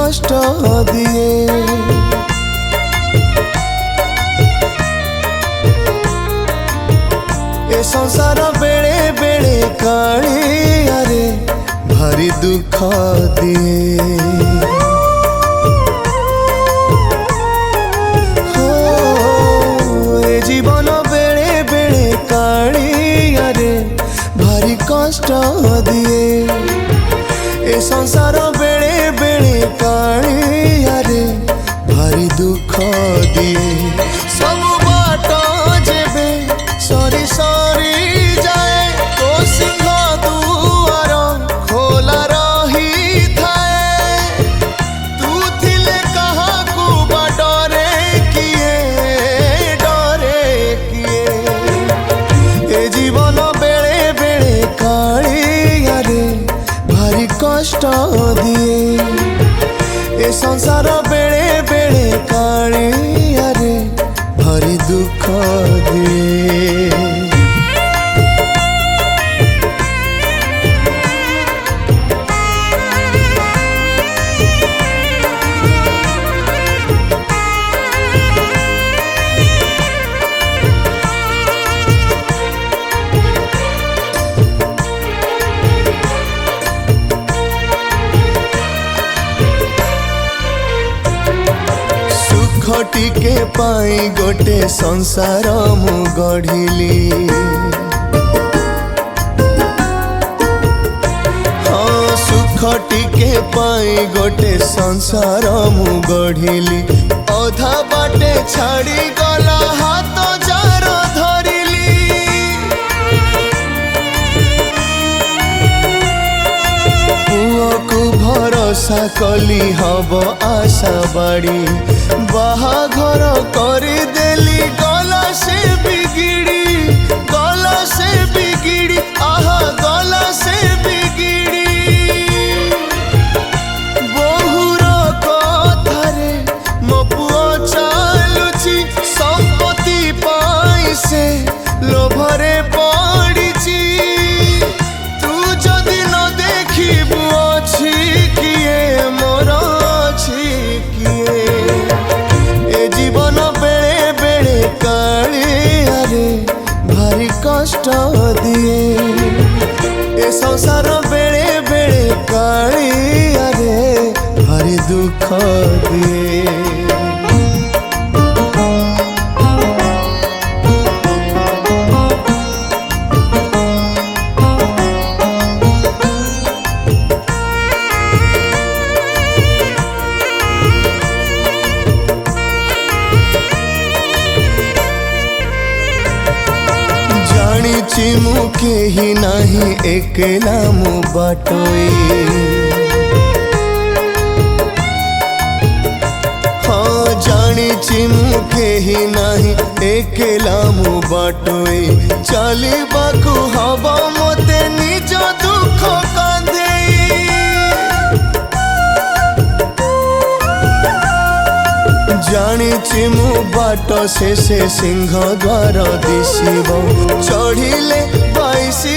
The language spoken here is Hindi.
कष्ट दिए। ए संसार बेले बेले कालिया रे भारी दुख दिए। जीवन बेले बेले कालिया रे भारी कष्ट दिए। ए संसार बेले बेले कालिया रे भारी दुख दिए। सब बाट जेबे सरी सरी जाए तो सिंह दुआर खोला रही थाए। तू थिले कहा को डरे किए ए जीवन बेले बेले कालिया रे भारी कष्ट दिए। ए संसार बेले बेले कालिया रे भारी दुख दिए। टिके पाई गोटे संसार मु गढ़िली। हाँ सुख टिके पाई गोटे संसार मु गढ़िली। अधा बाटे छाड़ी गला हाथ जार धरिली। पुआ को भरोसा कली हब आशा बाड़ी। बाहाघर करी देली गला से बिगिड़ी। गला से बिगिड़ी आहा गला से बिगिड़ी। बहुर कथारे मो पुओ चालुची। संपत्ति पाई से लोभरे पड़िची। तू जदि न देखिबु अछि किए मोर अछि किए। जीवन बेले बेले कालिया रे भारी कष्ट दिए। ए संसार बेले बेले कालिया रे भारी दुख दिए। मु केही नाही एकला मु बाटोई। हाँ जानी मु केही नाही एकला मु बाटोई। चलिबाकु हब मते निज दुख कांधेई। जानी मु बाट शेषे सिंह द्वार दिशिब। चढ़िले 22